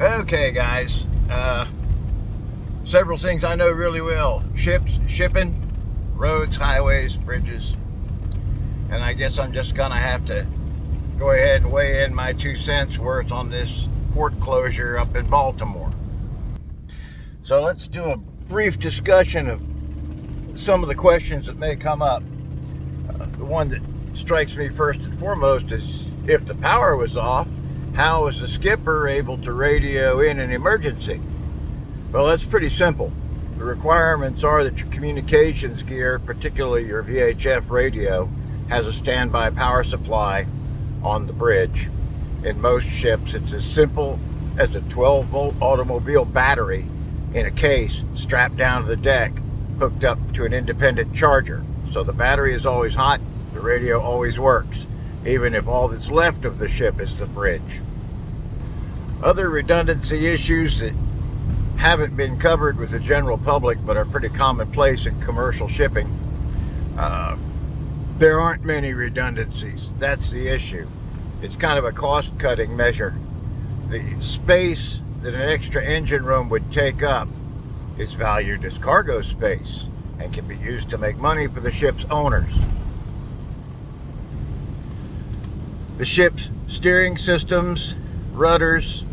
Okay, guys. Several things I know really well: ships, shipping, roads, highways, bridges. And I guess I'm just gonna have to go ahead and weigh in my 2 cents worth on this port closure up in Baltimore. So let's do a brief discussion of some of the questions that may come up. The one that strikes me first and foremost is, if the power was off, how was the skipper able to radio in an emergency? Well, that's pretty simple. The requirements are that your communications gear, particularly your VHF radio, has a standby power supply on the bridge. In most ships, it's as simple as a 12-volt automobile battery in a case strapped down to the deck, hooked up to an independent charger. So the battery is always hot, the radio always works, even if all that's left of the ship is the bridge. Other redundancy issues that haven't been covered with the general public but are pretty commonplace in commercial shipping. There aren't many redundancies. That's the issue. It's kind of a cost-cutting measure. The space that an extra engine room would take up is valued as cargo space and can be used to make money for the ship's owners. The ship's steering systems, rudders,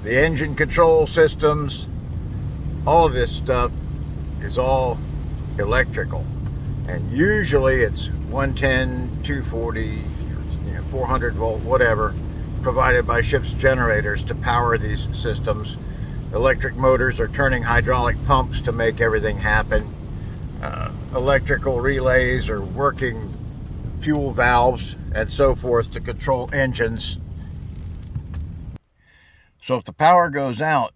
the engine control systems, all of this stuff is all electrical. And usually it's 110, 240, 400 volt, whatever, provided by ship's generators to power these systems. Electric motors are turning hydraulic pumps to make everything happen. Electrical relays are working fuel valves and so forth to control engines. So if the power goes out,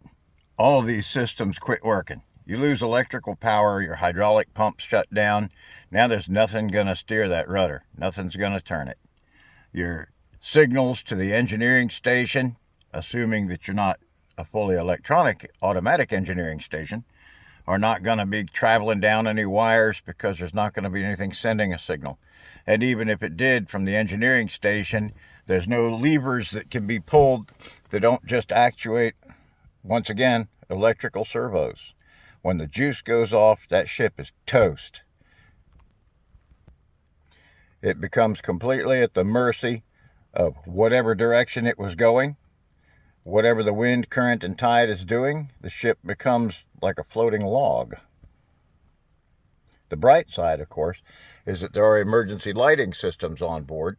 all of these systems quit working. You lose electrical power, your hydraulic pumps shut down. Now there's nothing going to steer that rudder. Nothing's going to turn it. Your signals to the engineering station, assuming that you're not a fully electronic automatic engineering station, are not going to be traveling down any wires because there's not going to be anything sending a signal. And even if it did from the engineering station, there's no levers that can be pulled that don't just actuate, once again, electrical servos. When the juice goes off, that ship is toast. It becomes completely at the mercy of whatever direction it was going. Whatever the wind, current, and tide is doing, the ship becomes like a floating log. The bright side, of course, is that there are emergency lighting systems on board,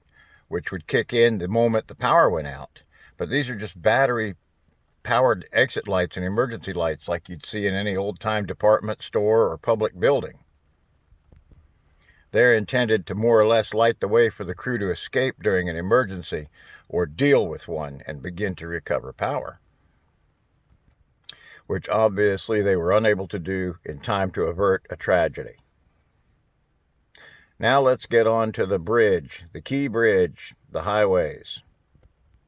which would kick in the moment the power went out. But these are just battery-powered exit lights and emergency lights like you'd see in any old-time department store or public building. They're intended to more or less light the way for the crew to escape during an emergency or deal with one and begin to recover power, which obviously they were unable to do in time to avert a tragedy. Now let's get on to the bridge, the key bridge, the highways.